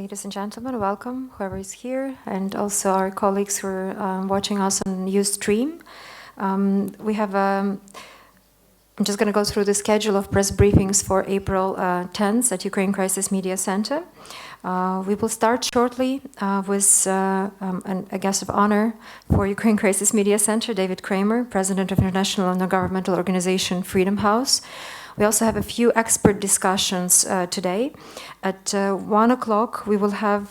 Ladies and gentlemen, welcome, whoever is here, and also our colleagues who are watching us on Ustream. I'm just going to go through the schedule of press briefings for April 10th at Ukraine Crisis Media Center. We will start shortly with a guest of honor for Ukraine Crisis Media Center, David Kramer, President of international non-governmental organization Freedom House. We also have a few expert discussions today. At 1 o'clock, we will have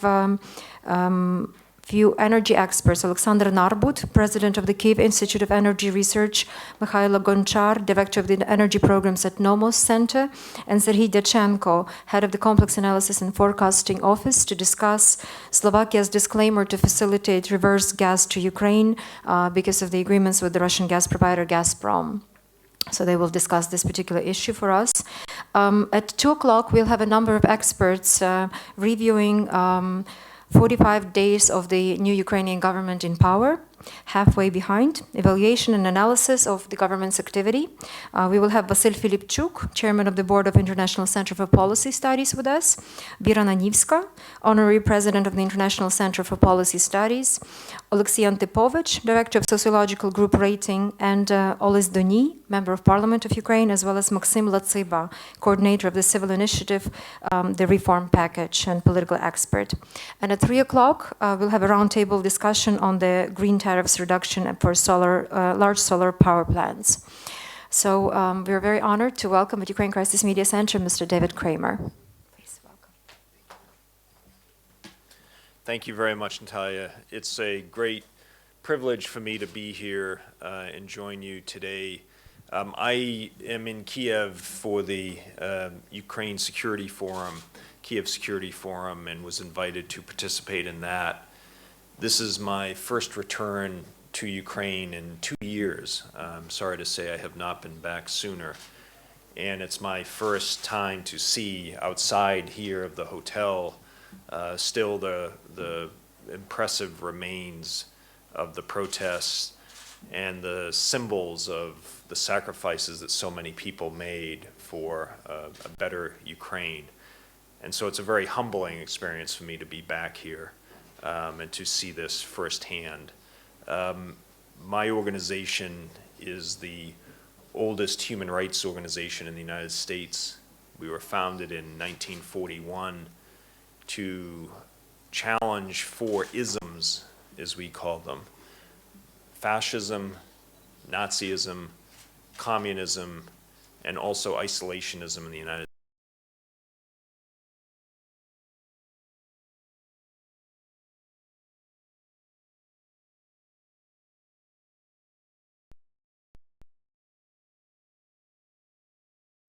few energy experts: Alexander Narbut, President of the Kyiv Institute of Energy Research, Mikhailo Gonchar, Director of the Energy Programs at Nomos Center, and Serhiy Dyachenko, Head of the Complex Analysis and Forecasting Office, to discuss Slovakia's disclaimer to facilitate reverse gas to Ukraine because of the agreements with the Russian gas provider Gazprom. So they will discuss this particular issue for us. At 2 o'clock, we'll have a number of experts reviewing 45 days of the new Ukrainian government in power, halfway behind, evaluation and analysis of the government's activity. We will have Vasyl Filipchuk, Chairman of the Board of International Center for Policy Studies, with us, Vera Nanivska, Honorary President of the International Center for Policy Studies, Oleksiy Antipovich, Director of Sociological Group Rating, and Oles Doni, Member of Parliament of Ukraine, as well as Maxim Latsiba, Coordinator of the Civil Initiative, the Reform Package, and political expert. And at 3 o'clock, we'll have a roundtable discussion on the green tariffs reduction for large solar power plants. So we're very honored to welcome at Ukraine Crisis Media Center Mr. David Kramer. Please welcome. Thank you very much, Natalia. It's a great privilege for me to be here and join you today. I am in Kiev for the Ukraine Security Forum, Kiev Security Forum, and was invited to participate in that. This is my first return to Ukraine in 2 years. I'm sorry to say I have not been back sooner. And it's my first time to see outside here of the hotel still the impressive remains of the protests and the symbols of the sacrifices that so many people made for a better Ukraine. And so it's a very humbling experience for me to be back here and to see this firsthand. My organization is the oldest human rights organization in the United States. We were founded in 1941 to challenge 4 isms, as we call them: fascism, Nazism, communism, and also isolationism in the United States.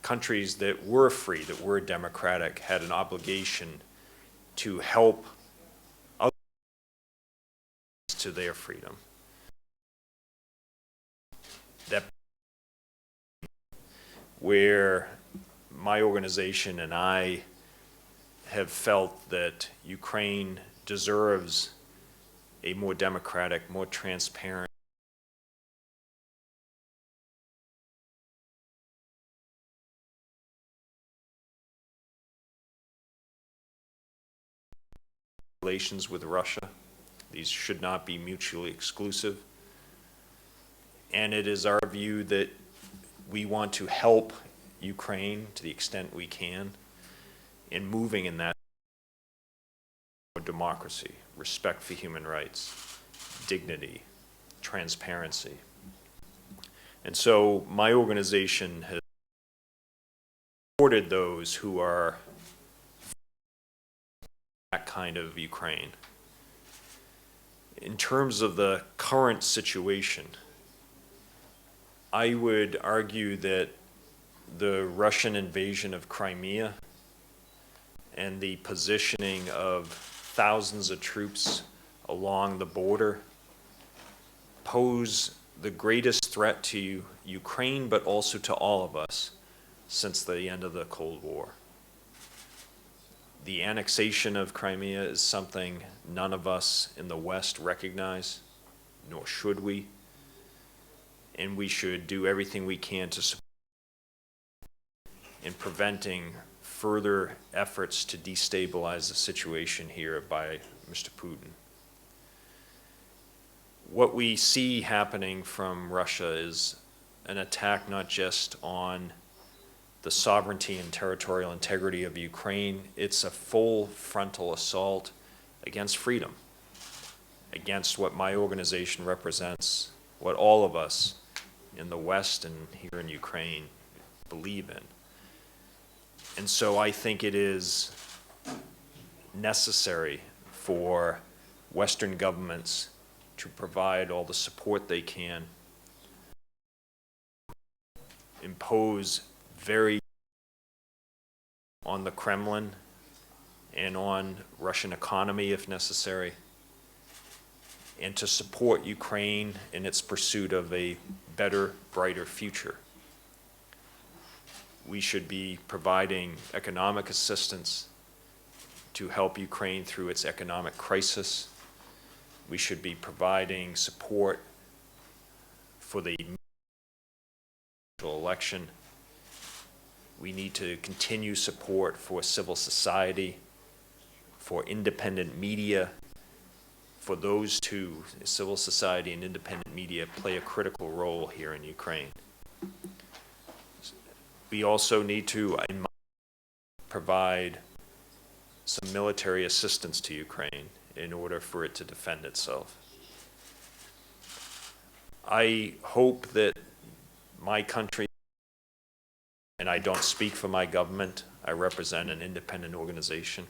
Countries that were free, that were democratic, had an obligation to help others to their freedom. That where my organization and I have felt that Ukraine deserves a more democratic, more transparent relations with Russia. These should not be mutually exclusive. And it is our view that we want to help Ukraine to the extent we can in moving in that democracy, respect for human rights, dignity, transparency. And so my organization has supported those who are that kind of Ukraine. In terms of the current situation, I would argue that the Russian invasion of Crimea and the positioning of thousands of troops along the border pose the greatest threat to Ukraine, but also to all of us since the end of the Cold War. The annexation of Crimea is something none of us in the West recognize, nor should we. And we should do everything we can to support in preventing further efforts to destabilize the situation here by Mr. Putin. What we see happening from Russia is an attack not just on the sovereignty and territorial integrity of Ukraine, it's a full frontal assault against freedom, against what my organization represents, what all of us in the West and here in Ukraine believe in. And so I think it is necessary for Western governments to provide all the support they can, impose very on the Kremlin and on Russian economy if necessary, and to support Ukraine in its pursuit of a better, brighter future. We should be providing economic assistance to help Ukraine through its economic crisis. We should be providing support for the election. We need to continue support for civil society, for independent media. For those two, civil society and independent media play a critical role here in Ukraine. We also need to provide some military assistance to Ukraine in order for it to defend itself. I hope that my country, and I don't speak for my government, I represent an independent organization,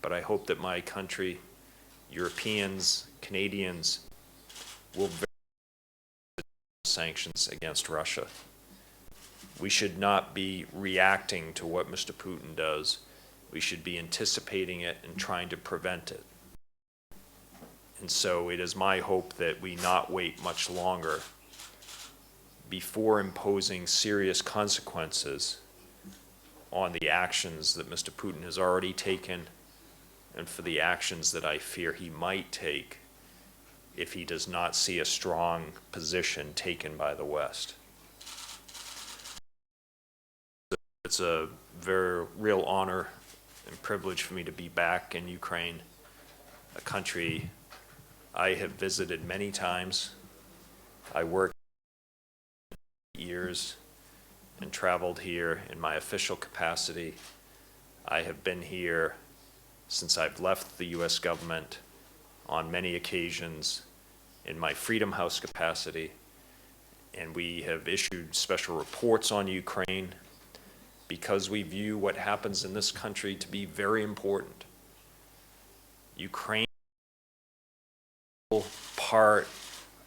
but I hope that my country, Europeans, Canadians, will sanctions against Russia. We should not be reacting to what Mr. Putin does. We should be anticipating it and trying to prevent it. And so it is my hope that we not wait much longer before imposing serious consequences on the actions that Mr. Putin has already taken and for the actions that I fear he might take if he does not see a strong position taken by the West. It's a very real honor and privilege for me to be back in Ukraine, a country I have visited many times. I worked years and traveled here in my official capacity. I have been here since I've left the U.S. government on many occasions in my Freedom House capacity, and we have issued special reports on Ukraine because we view what happens in this country to be very important. Ukraine is part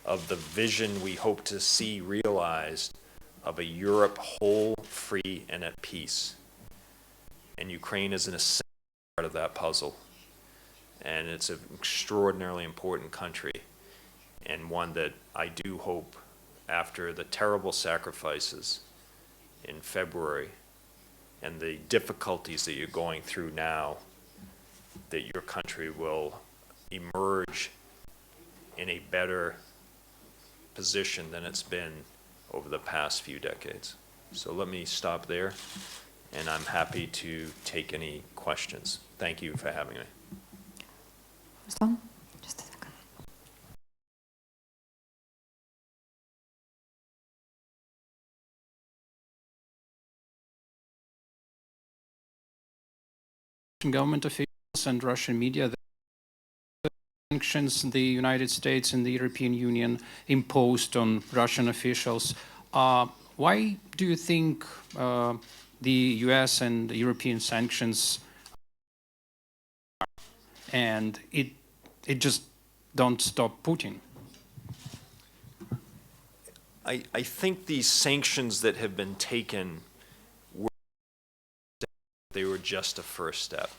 of the vision we hope to see realized of a Europe whole, free, and at peace. And Ukraine is an essential part of that puzzle. And it's an extraordinarily important country, and one that I do hope, after the terrible sacrifices in February and the difficulties that you're going through now, that your country will emerge in a better position than it's been over the past few decades. So let me stop there, and I'm happy to take any questions. Thank you for having me. Ruslan, just a second. Government officials and Russian media, the sanctions the United States and the European Union imposed on Russian officials. Why do you think the US and the European sanctions and it just don't stop Putin? I think these sanctions that have been taken, they were just a first step.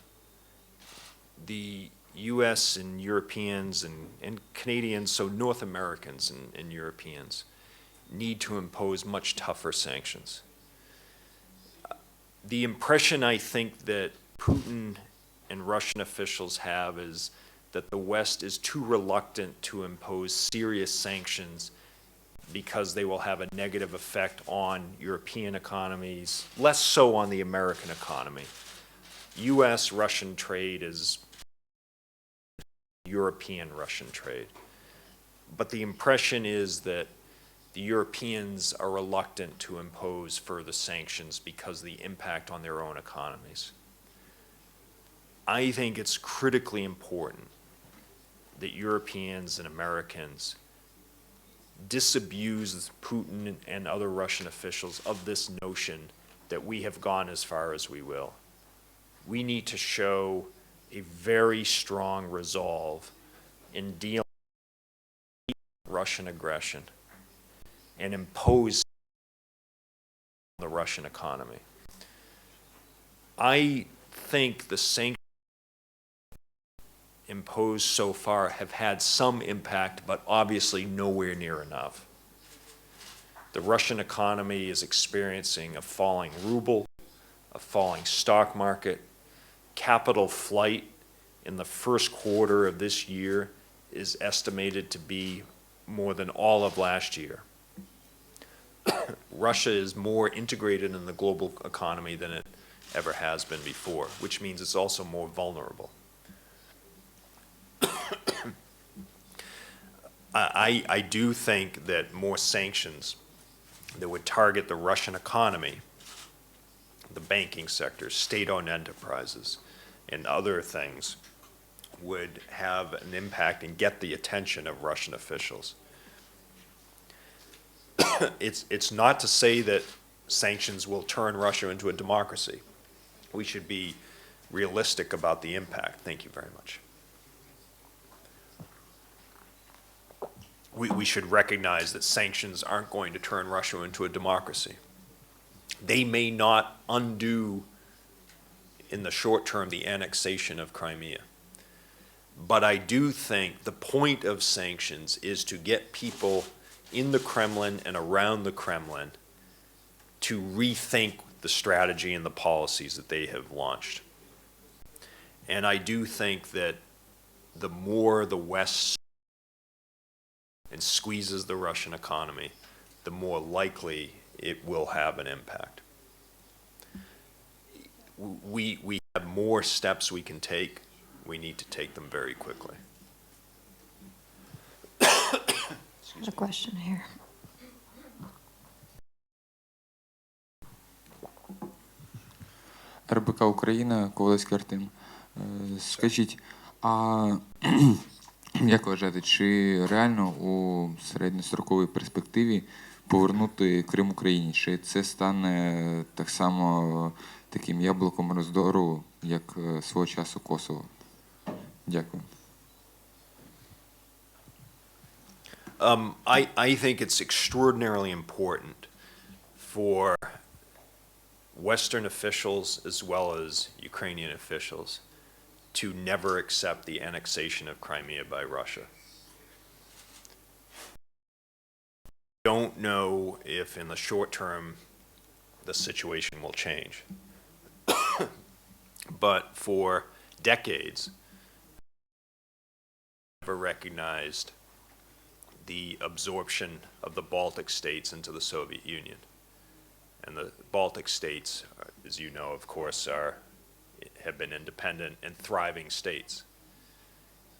The US and Europeans and Canadians, so North Americans and Europeans, need to impose much tougher sanctions. The impression I think that Putin and Russian officials have is that the West is too reluctant to impose serious sanctions because they will have a negative effect on European economies, less so on the American economy. U.S.-Russian trade is European-Russian trade. But the impression is that the Europeans are reluctant to impose further sanctions because of the impact on their own economies. I think it's critically important that Europeans and Americans disabuse Putin and other Russian officials of this notion that we have gone as far as we will. We need to show a very strong resolve in dealing with Russian aggression and impose the Russian economy. I think the sanctions imposed so far have had some impact, but obviously nowhere near enough. The Russian economy is experiencing a falling ruble, a falling stock market. Capital flight in the first quarter of this year is estimated to be more than all of last year. Russia is more integrated in the global economy than it ever has been before, which means it's also more vulnerable. I do think that more sanctions that would target the Russian economy, the banking sector, state-owned enterprises, and other things would have an impact and get the attention of Russian officials. It's not to say that sanctions will turn Russia into a democracy. We should be realistic about the impact. Thank you very much. We should recognize that sanctions aren't going to turn Russia into a democracy. They may not undo, in the short term, the annexation of Crimea. But I do think the point of sanctions is to get people in the Kremlin and around the Kremlin to rethink the strategy and the policies that they have launched. And I do think that the more the West and squeezes the Russian economy, the more likely it will have an impact. We have more steps we can take. We need to take them very quickly. A question here. РБК Україна, Ковалевський Артем. Скажіть, а як вважаєте, чи реально у середньостроковій перспективі повернути Крим Україні? Чи це стане так само таким яблуком роздору, як свого часу Косово? Дякую. I think it's extraordinarily important for Western officials as well as Ukrainian officials to never accept the annexation of Crimea by Russia. Don't know if in the short term the situation will change. But for decades, never recognized the absorption of the Baltic states into the Soviet Union. And the Baltic states, as you know, of course, have been independent and thriving states.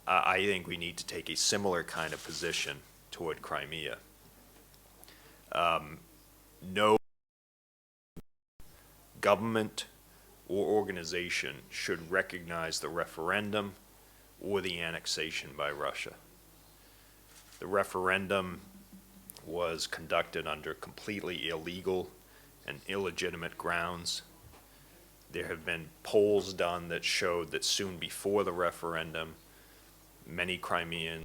I think we need to take a similar kind of position toward Crimea. No government or organization should recognize the referendum or the annexation by Russia. The referendum was conducted under completely illegal and illegitimate grounds. There have been polls done that showed that soon before the referendum, many Crimeans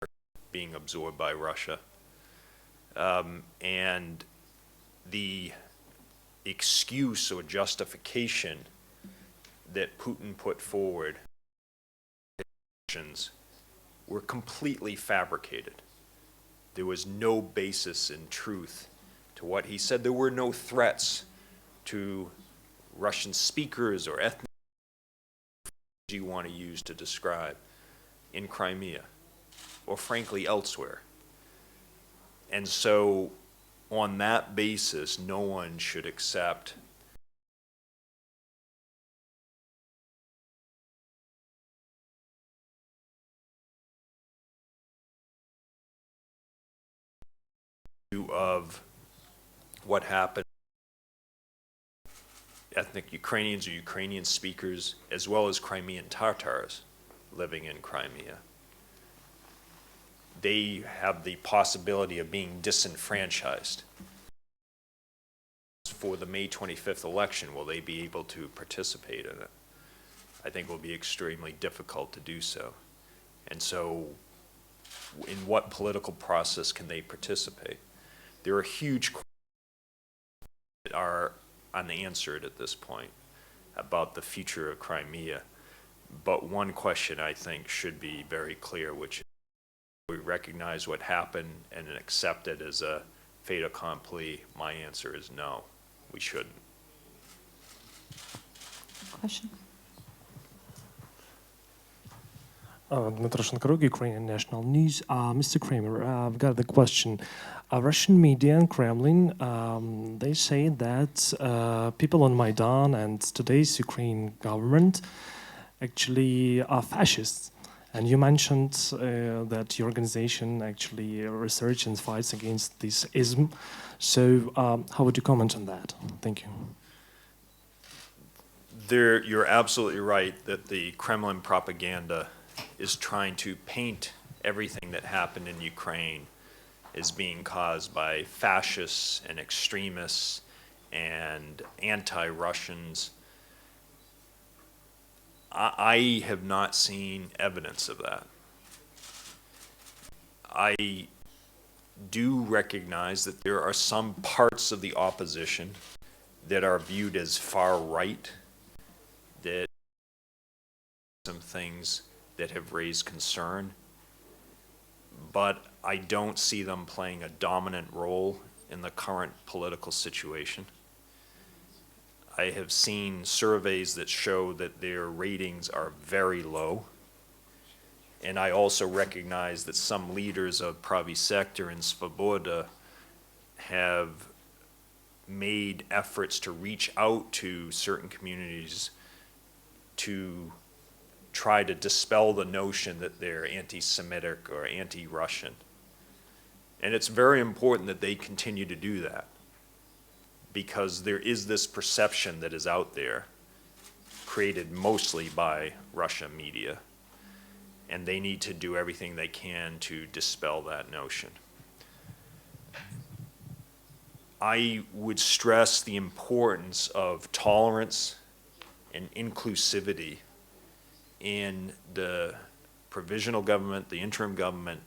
were being absorbed by Russia. And the excuse or justification that Putin put forward were completely fabricated. There was no basis in truth to what he said. There were no threats to Russian speakers or ethnic you want to use to describe in Crimea or frankly elsewhere. And so on that basis, no one should accept of what happened. Ethnic Ukrainians or Ukrainian speakers, as well as Crimean Tatars living in Crimea. They have the possibility of being disenfranchised. For the May 25th election, will they be able to participate in it? I think will be extremely difficult to do so. And so, in what political process can they participate? There are huge questions that are unanswered at this point about the future of Crimea. But one question I think should be very clear, which is we recognize what happened and accept it as a fait accompli. My answer is no, we shouldn't. Question? Dmitro Shankaruk, Ukrainian National News. Mr. Kramer, I've got the question. Russian media and Kremlin, they say that people on Maidan and today's Ukraine government actually are fascists. And you mentioned that your organization actually researches and fights against this ism. So how would you comment on that? Thank you. You're absolutely right that the Kremlin propaganda is trying to paint everything that happened in Ukraine as being caused by fascists and extremists and anti-Russians. I have not seen evidence of that. I do recognize that there are some parts of the opposition that are viewed as far right, that some things that have raised concern, but I don't see them playing a dominant role in the current political situation. I have seen surveys that show that their ratings are very low. And I also recognize that some leaders of Pravi Sector and Svoboda have made efforts to reach out to certain communities to try to dispel the notion that they're anti-Semitic or anti-Russian. And it's very important that they continue to do that, because there is this perception that is out there, created mostly by Russian media, and they need to do everything they can to dispel that notion. I would stress the importance of tolerance and inclusivity in the provisional government, the interim government,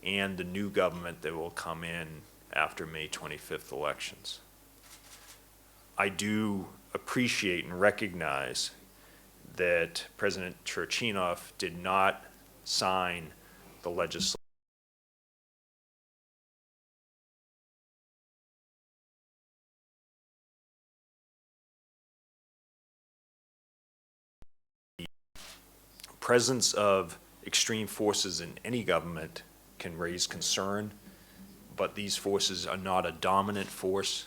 and the new government that will come in after May 25th elections. I do appreciate and recognize that President Turchinov did not sign the legislation. The presence of extreme forces in any government can raise concern, but these forces are not a dominant force.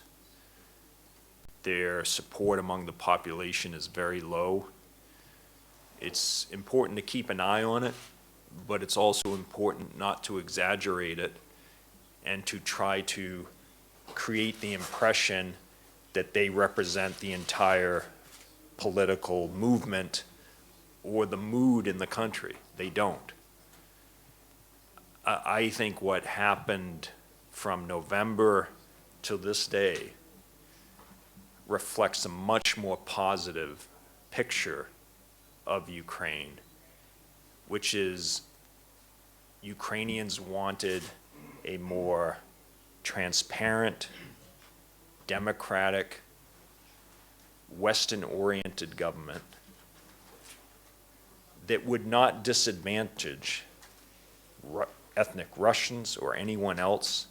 Their support among the population is very low. It's important to keep an eye on it, but it's also important not to exaggerate it and to try to create the impression that they represent the entire political movement or the mood in the country. They don't. I think what happened from November to this day reflects a much more positive picture of Ukraine, which is Ukrainians wanted a more transparent, democratic, Western-oriented government that would not disadvantage ethnic Russians or anyone else,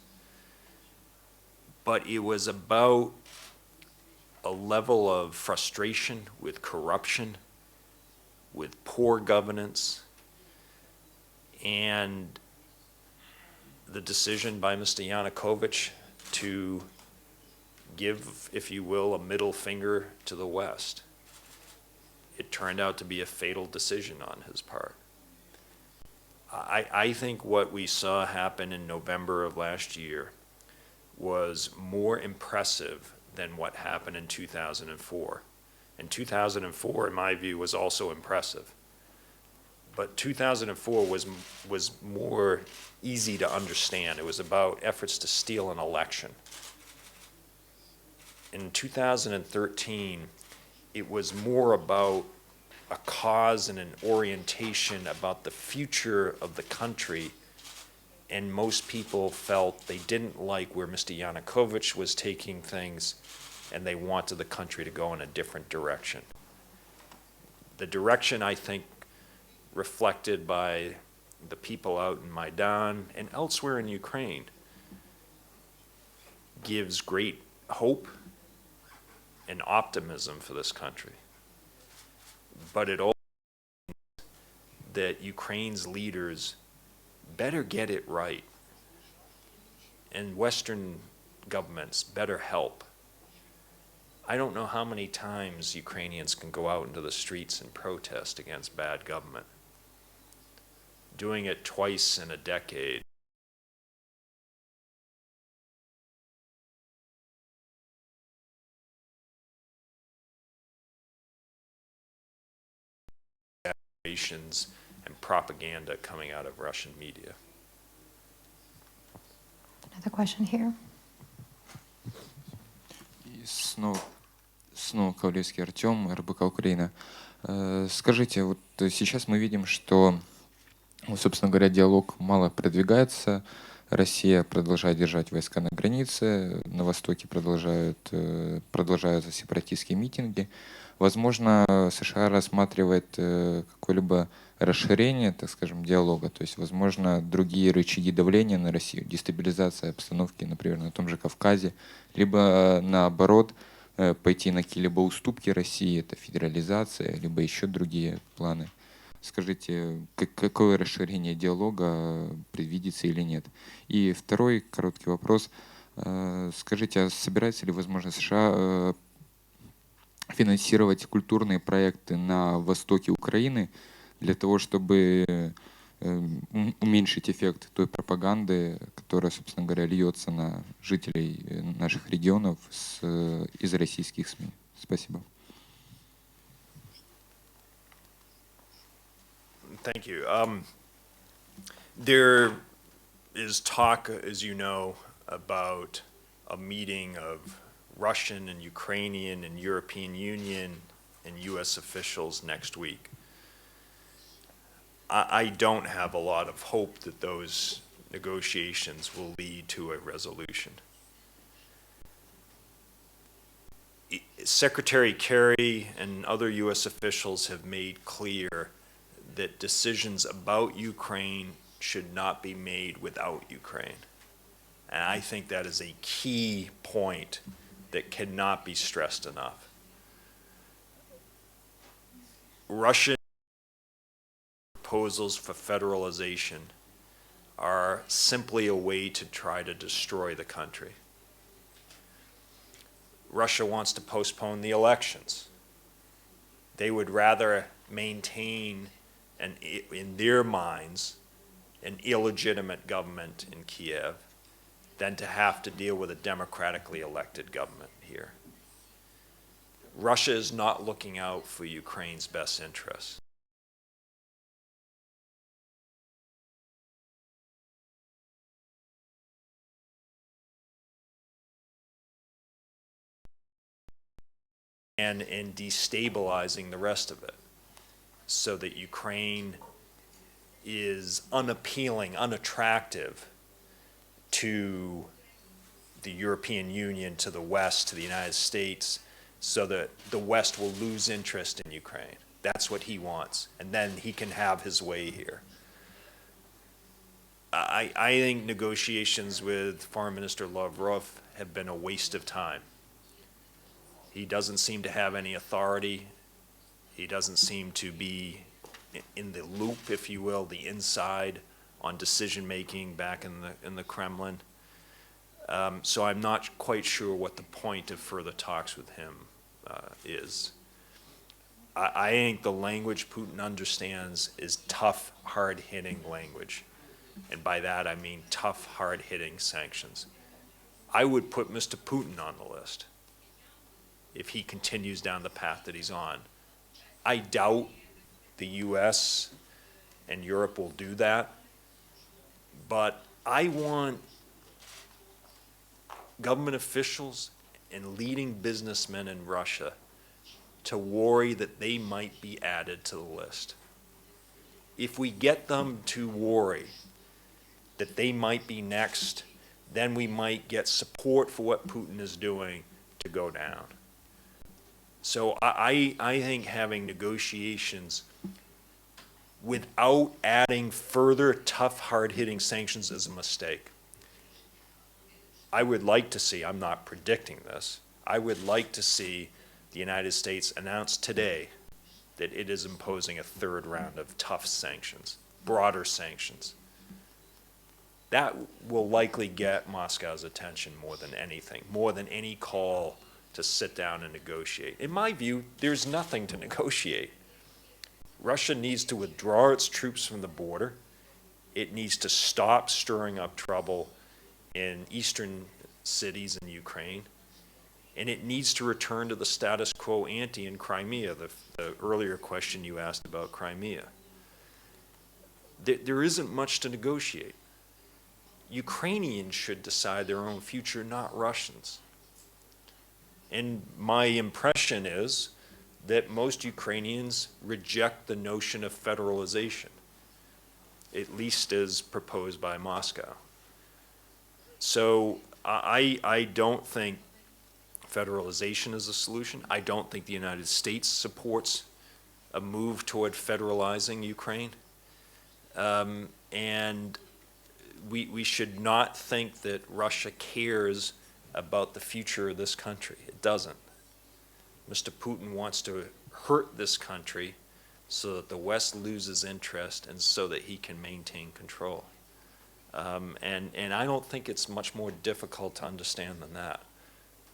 but it was about a level of frustration with corruption, with poor governance, and the decision by Mr. Yanukovych to give, if you will, a middle finger to the West. It turned out to be a fatal decision on his part. I think what we saw happen in November of last year was more impressive than what happened in 2004. And 2004, in my view, was also impressive. But 2004 was more easy to understand. It was about efforts to steal an election. In 2013, it was more about a cause and an orientation about the future of the country, and most people felt they didn't like where Mr. Yanukovych was taking things, and they wanted the country to go in a different direction. The direction, I think, reflected by the people out in Maidan and elsewhere in Ukraine, gives great hope and optimism for this country. But it also means that Ukraine's leaders better get it right, and Western governments better help. I don't know how many times Ukrainians can go out into the streets and protest against bad government. Doing it twice in a decade and propaganda coming out of Russian media. Another question here. И снова Ковалевский Артем, РБК Украина. Скажите, вот сейчас мы видим, что, собственно говоря, диалог мало продвигается. Россия продолжает держать войска на границе, на Востоке продолжаются сепаратистские митинги. Возможно, США рассматривает какое-либо расширение, так скажем, диалога, то есть, возможно, другие рычаги давления на Россию, дестабилизация обстановки, например, на том же Кавказе, либо наоборот, пойти на какие-либо уступки России, это федерализация, либо еще другие планы. Скажите, какое расширение диалога предвидится или нет? И второй короткий вопрос. Скажите, а собирается ли, возможно, США финансировать культурные проекты на востоке Украины для того, чтобы уменьшить эффект той пропаганды, которая, собственно говоря, льется на жителей наших регионов из российских СМИ? Спасибо. Thank you. There is talk, as you know, about a meeting of Russian and Ukrainian and European Union and US officials next week. I don't have a lot of hope that those negotiations will lead to a resolution. Secretary Kerry and other US officials have made clear that decisions about Ukraine should not be made without Ukraine. And I think that is a key point that cannot be stressed enough. Russian proposals for federalization are simply a way to try to destroy the country. Russia wants to postpone the elections. They would rather maintain, in their minds, an illegitimate government in Kiev than to have to deal with a democratically elected government here. Russia is not looking out for Ukraine's best interests. And in destabilizing the rest of it, so that Ukraine is unappealing, unattractive to the European Union, to the West, to the United States, so that the West will lose interest in Ukraine. That's what he wants, and then he can have his way here. I think negotiations with Foreign Minister Lavrov have been a waste of time. He doesn't seem to have any authority. He doesn't seem to be in the loop, if you will, the inside on decision-making back in the Kremlin. So I'm not quite sure what the point of further talks with him is. I think the language Putin understands is tough, hard-hitting language. And by that I mean tough, hard-hitting sanctions. I would put Mr. Putin on the list if he continues down the path that he's on. I doubt the US and Europe will do that, but I want government officials and leading businessmen in Russia to worry that they might be added to the list. If we get them to worry that they might be next, then we might get support for what Putin is doing to go down. So I think having negotiations without adding further tough, hard-hitting sanctions is a mistake. I would like to see, I'm not predicting this, I would like to see the United States announce today that it is imposing a third round of tough sanctions, broader sanctions. That will likely get Moscow's attention more than anything, more than any call to sit down and negotiate. In my view, there's nothing to negotiate. Russia needs to withdraw its troops from the border. It needs to stop stirring up trouble in eastern cities in Ukraine. And it needs to return to the status quo ante in Crimea, the earlier question you asked about Crimea. There isn't much to negotiate. Ukrainians should decide their own future, not Russians. And my impression is that most Ukrainians reject the notion of federalization, at least as proposed by Moscow. So I don't think federalization is a solution. I don't think the United States supports a move toward federalizing Ukraine. And we should not think that Russia cares about the future of this country. It doesn't. Mr. Putin wants to hurt this country so that the West loses interest and so that he can maintain control. And I don't think it's much more difficult to understand than that.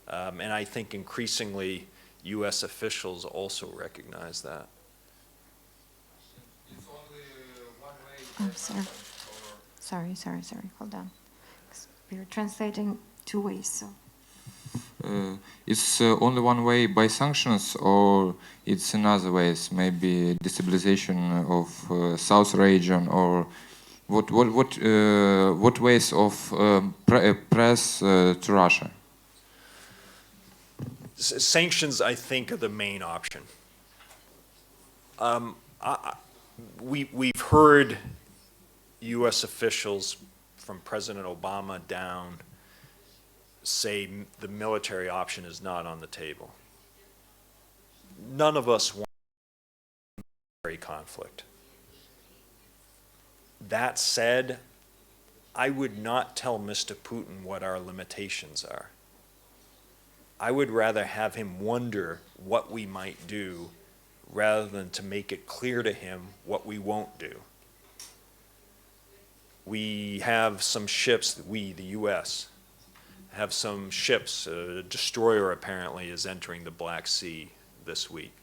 And I think increasingly U.S. officials also recognize that. Oh, sorry. Hold on. We're translating two ways, so. It's only one way by sanctions, or it's another ways, maybe destabilization of South region, or what ways of press to Russia? Sanctions, I think, are the main option. We've heard U.S. officials from President Obama down say the military option is not on the table. None of us want military conflict. That said, I would not tell Mr. Putin what our limitations are. I would rather have him wonder what we might do rather than to make it clear to him what we won't do. We have some ships, the U.S., have some ships. A destroyer apparently is entering the Black Sea this week.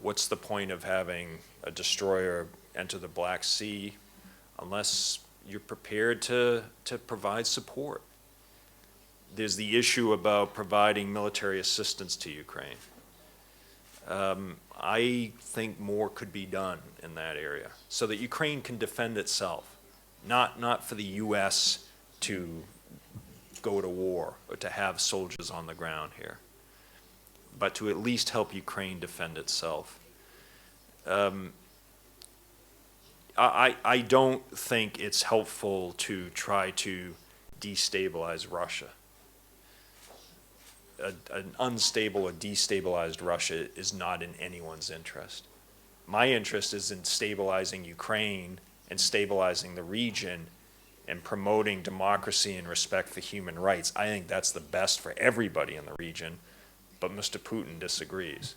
What's the point of having a destroyer enter the Black Sea unless you're prepared to provide support? There's the issue about providing military assistance to Ukraine. I think more could be done in that area so that Ukraine can defend itself, not for the U.S. to go to war or to have soldiers on the ground here, but to at least help Ukraine defend itself. I don't think it's helpful to try to destabilize Russia. An unstable or destabilized Russia is not in anyone's interest. My interest is in stabilizing Ukraine and stabilizing the region and promoting democracy and respect for human rights. I think that's the best for everybody in the region, but Mr. Putin disagrees.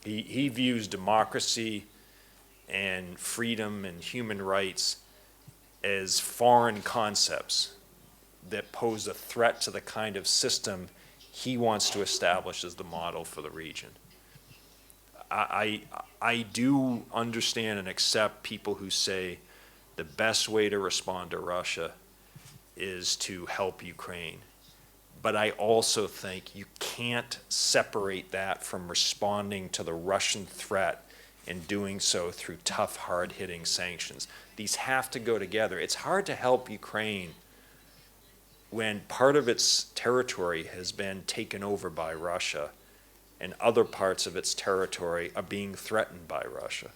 He views democracy and freedom and human rights as foreign concepts that pose a threat to the kind of system he wants to establish as the model for the region. I do understand and accept people who say the best way to respond to Russia is to help Ukraine. But I also think you can't separate that from responding to the Russian threat and doing so through tough, hard-hitting sanctions. These have to go together. It's hard to help Ukraine when part of its territory has been taken over by Russia and other parts of its territory are being threatened by Russia.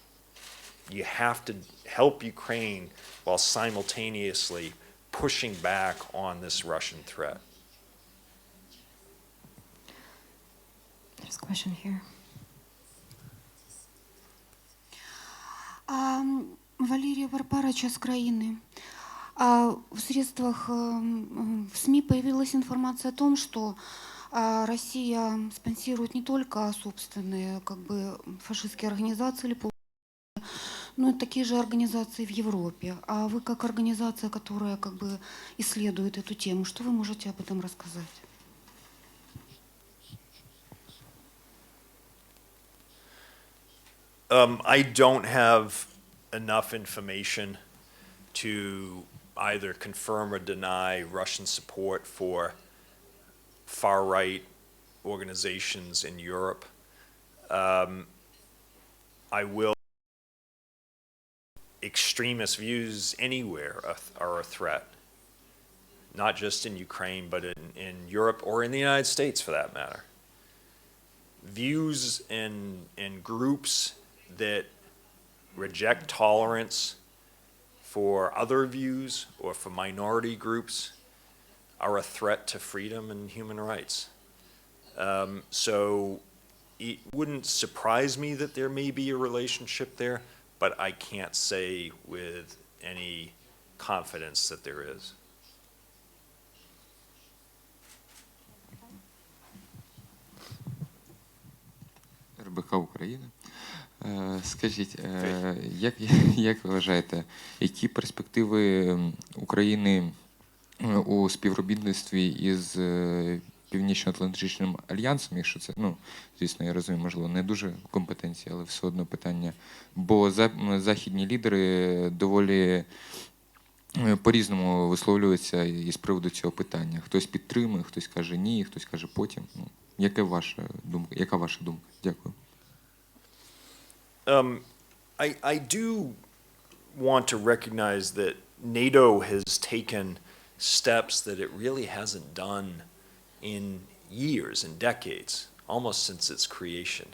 You have to help Ukraine while simultaneously pushing back on this Russian threat. There's a question here. Валерия Варпарыча с Краины. В средствах, в СМИ появилась информация о том, что Россия спонсирует не только собственные фашистские организации, но и такие же организации в Европе. А вы как организация, которая исследует эту тему, что вы можете об этом рассказать? I don't have enough information to either confirm or deny Russian support for far-right organizations in Europe. I will. Extremist views anywhere are a threat, not just in Ukraine, but in Europe or in the United States for that matter. Views and groups that reject tolerance for other views or for minority groups are a threat to freedom and human rights. So it wouldn't surprise me that there may be a relationship there, but I can't say with any confidence that there is. РБК Україна. Скажіть, як ви вважаєте, які перспективи України у співробітництві із Північно-Атлантичним альянсом, якщо це, звісно, я розумію, можливо, не дуже компетенції, але все одно питання. Бо західні лідери доволі по-різному висловлюються із приводу цього питання. Хтось підтримує, хтось каже ні, хтось каже потім. Яка ваша думка? Дякую. I do want to recognize that NATO has taken steps that it really hasn't done in years and decades, almost since its creation,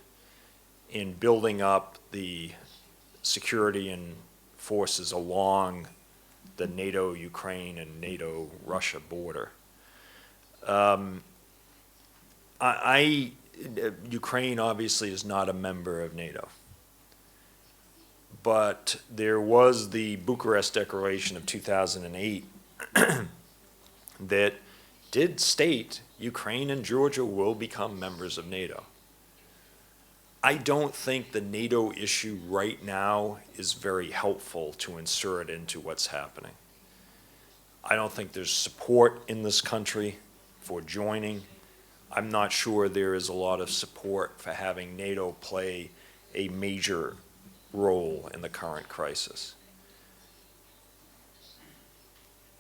in building up the security and forces along the NATO-Ukraine and NATO-Russia border. Ukraine obviously is not a member of NATO. But there was the Bucharest Declaration of 2008 that did state Ukraine and Georgia will become members of NATO. I don't think the NATO issue right now is very helpful to insert into what's happening. I don't think there's support in this country for joining. I'm not sure there is a lot of support for having NATO play a major role in the current crisis.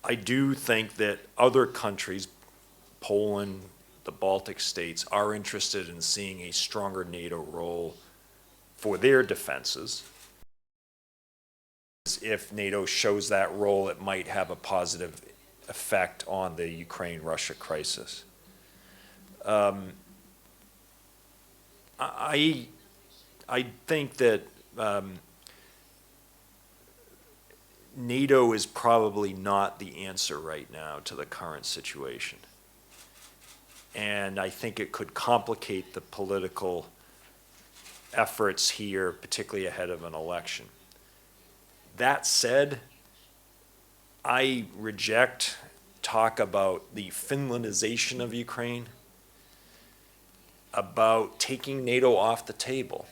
I do think that other countries, Poland, the Baltic states, are interested in seeing a stronger NATO role for their defenses. If NATO shows that role, it might have a positive effect on the Ukraine-Russia crisis. I think that NATO is probably not the answer right now to the current situation. And I think it could complicate the political efforts here, particularly ahead of an election. That said, I reject talk about the Finlandization of Ukraine, about taking NATO off the table.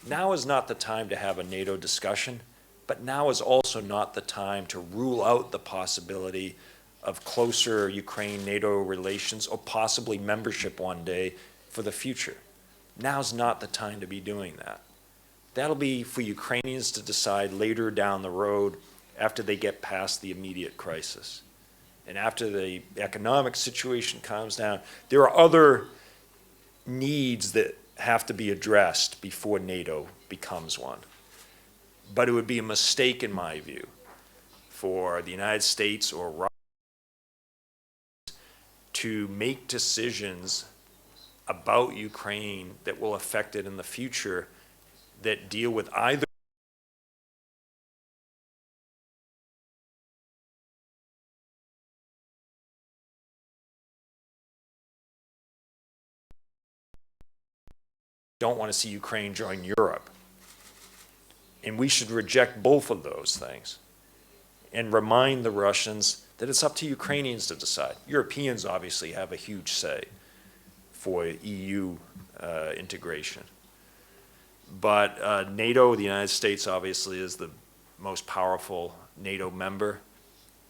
Now is not the time to have a NATO discussion, but now is also not the time to rule out the possibility of closer Ukraine-NATO relations or possibly membership one day for the future. Now's not the time to be doing that. That'll be for Ukrainians to decide later down the road after they get past the immediate crisis. and after the economic situation calms down, there are other needs that have to be addressed before NATO becomes one. But it would be a mistake, in my view, for the United States or Russia to make decisions about Ukraine that will affect it in the future that deal with either don't want to see Ukraine join Europe. And we should reject both of those things and remind the Russians that it's up to Ukrainians to decide. Europeans obviously have a huge say for EU integration. But NATO, the United States obviously is the most powerful NATO member,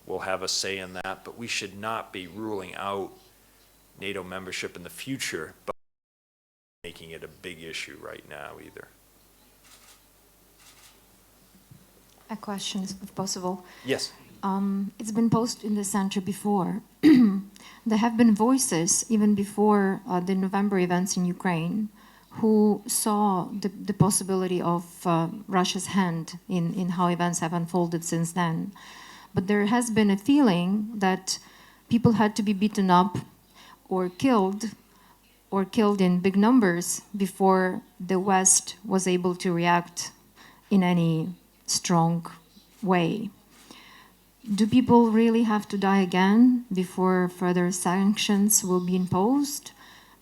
will have a say in that, but we should not be ruling out NATO membership in the future, but making it a big issue right now either. A question, if possible. Yes. It's been posed in the center before. There have been voices, even before the November events in Ukraine, who saw the possibility of Russia's hand in how events have unfolded since then. But there has been a feeling that people had to be beaten up or killed in big numbers before the West was able to react in any strong way. Do people really have to die again before further sanctions will be imposed?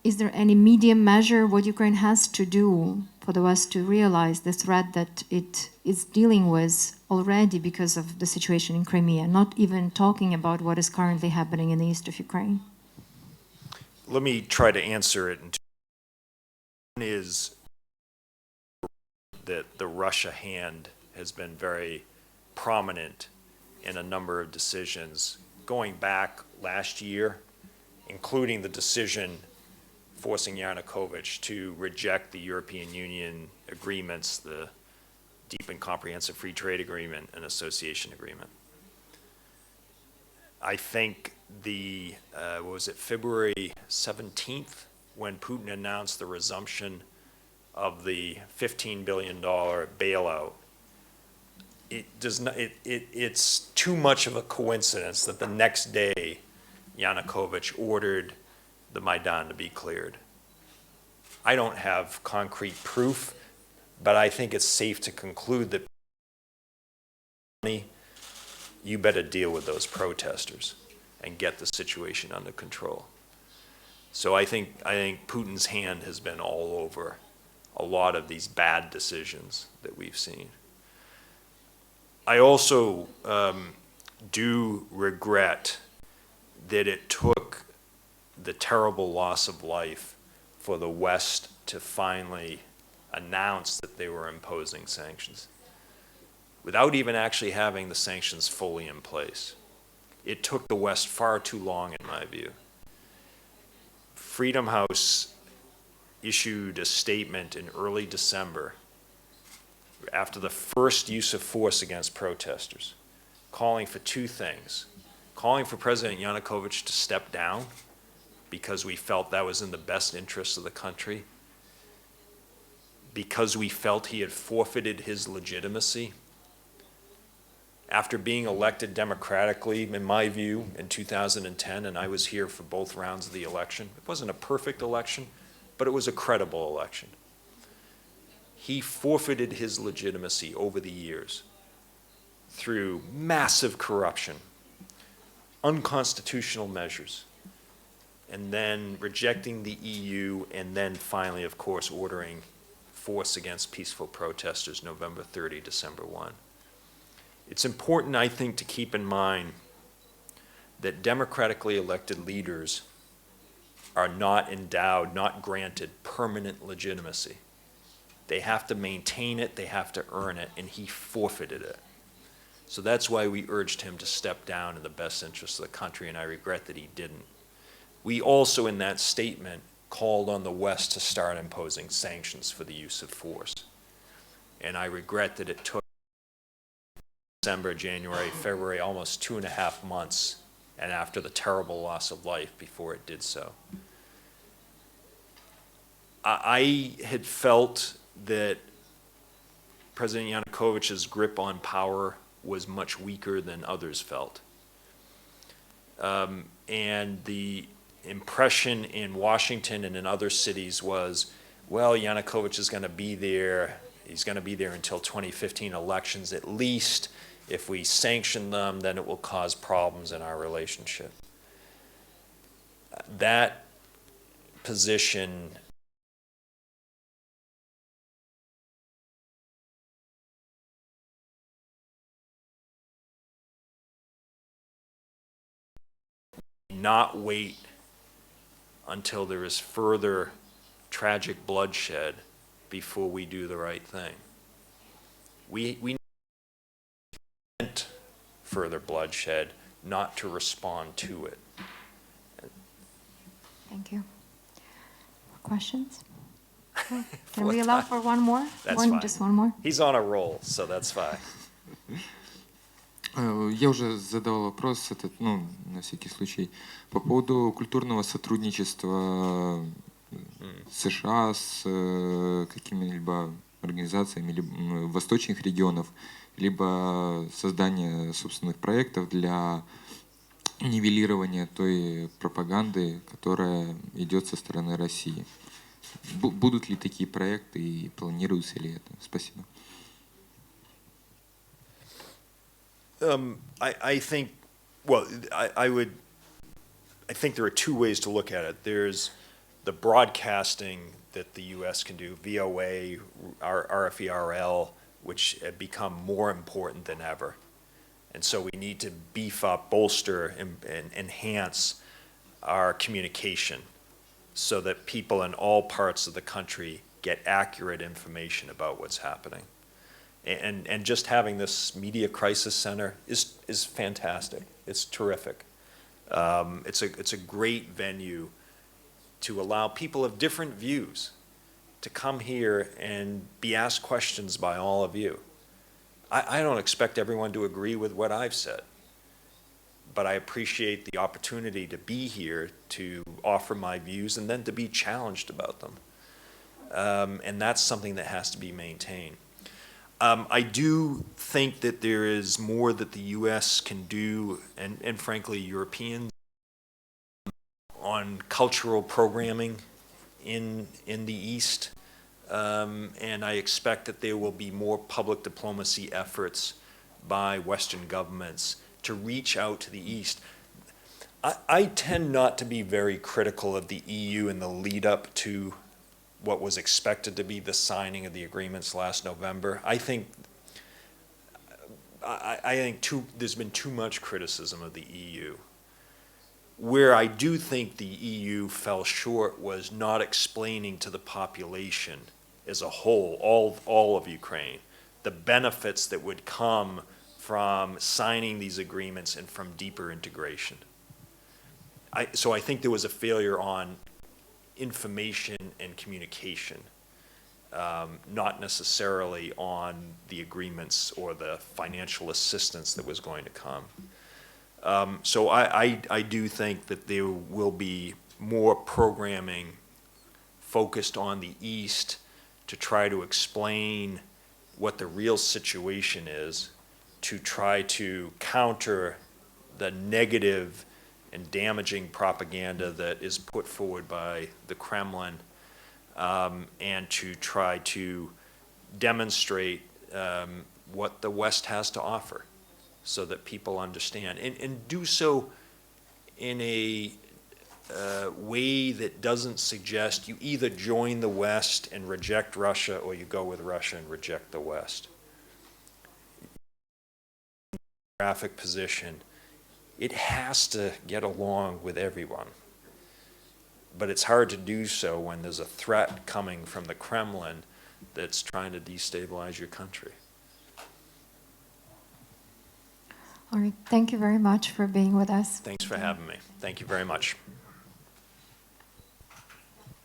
Is there any medium measure what Ukraine has to do for the West to realize the threat that it is dealing with already because of the situation in Crimea, not even talking about what is currently happening in the east of Ukraine? Let me try to answer it in two. One is that the Russia hand has been very prominent in a number of decisions going back last year, including the decision forcing Yanukovych to reject the European Union agreements, the Deep and Comprehensive Free Trade Agreement and Association Agreement. I think February 17th, when Putin announced the resumption of the $15 billion bailout, it's too much of a coincidence that the next day Yanukovych ordered the Maidan to be cleared. I don't have concrete proof, but I think it's safe to conclude that you better deal with those protesters and get the situation under control. So I think Putin's hand has been all over a lot of these bad decisions that we've seen. I also do regret that it took the terrible loss of life for the West to finally announce that they were imposing sanctions without even actually having the sanctions fully in place. It took the West far too long, in my view. Freedom House issued a statement in early December after the first use of force against protesters, calling for two things. Calling for President Yanukovych to step down because we felt that was in the best interest of the country, because we felt he had forfeited his legitimacy. After being elected democratically, in my view, in 2010, and I was here for both rounds of the election, it wasn't a perfect election, but it was a credible election. He forfeited his legitimacy over the years through massive corruption, unconstitutional measures, and then rejecting the EU, and then finally, of course, ordering force against peaceful protesters November 30, December 1. It's important, I think, to keep in mind that democratically elected leaders are not endowed, not granted permanent legitimacy. They have to maintain it, they have to earn it, and he forfeited it. So that's why we urged him to step down in the best interest of the country, and I regret that he didn't. We also, in that statement, called on the West to start imposing sanctions for the use of force. And I regret that it took December, January, February, almost 2.5 months and after the terrible loss of life before it did so. I had felt that President Yanukovych's grip on power was much weaker than others felt. And the impression in Washington and in other cities was, well, Yanukovych is going to be there. He's going to be there until 2015 elections at least. If we sanction them, then it will cause problems in our relationship. That position not wait until there is further tragic bloodshed before we do the right thing. We need further bloodshed, not to respond to it. Thank you. Questions? Okay. Can we allow for one more? That's fine. Just one more? He's on a roll, so that's fine. Я уже задавал вопрос, этот, ну, на всякий случай, по поводу культурного сотрудничества США с какими-либо организациями либо восточных регионов, либо создания собственных проектов для нивелирования той пропаганды, которая идет со стороны России. Будут ли такие проекты и планируется ли это? Спасибо. I think, well, I think there are two ways to look at it. There's the broadcasting that the U.S. can do, VOA, RFERL, which have become more important than ever. And so we need to beef up, bolster, and enhance our communication so that people in all parts of the country get accurate information about what's happening. And just having this media crisis center is fantastic. It's terrific. It's a great venue to allow people of different views to come here and be asked questions by all of you. I don't expect everyone to agree with what I've said, but I appreciate the opportunity to be here to offer my views and then to be challenged about them. And that's something that has to be maintained. I do think that there is more that the U.S. can do, and frankly, Europeans, on cultural programming in the East. And I expect that there will be more public diplomacy efforts by Western governments to reach out to the East. I tend not to be very critical of the EU in the lead up to what was expected to be the signing of the agreements last November. I think there's been too much criticism of the EU. Where I do think the EU fell short was not explaining to the population as a whole, all of Ukraine, the benefits that would come from signing these agreements and from deeper integration. So I think there was a failure on information and communication, not necessarily on the agreements or the financial assistance that was going to come. So I do think that there will be more programming focused on the East to try to explain what the real situation is, to try to counter the negative and damaging propaganda that is put forward by the Kremlin, and to try to demonstrate what the West has to offer so that people understand, and do so in a way that doesn't suggest you either join the West and reject Russia or you go with Russia and reject the West. Geographic position, it has to get along with everyone. But it's hard to do so when there's a threat coming from the Kremlin that's trying to destabilize your country. All right. Thank you very much for being with us. Thanks for having me. Thank you very much.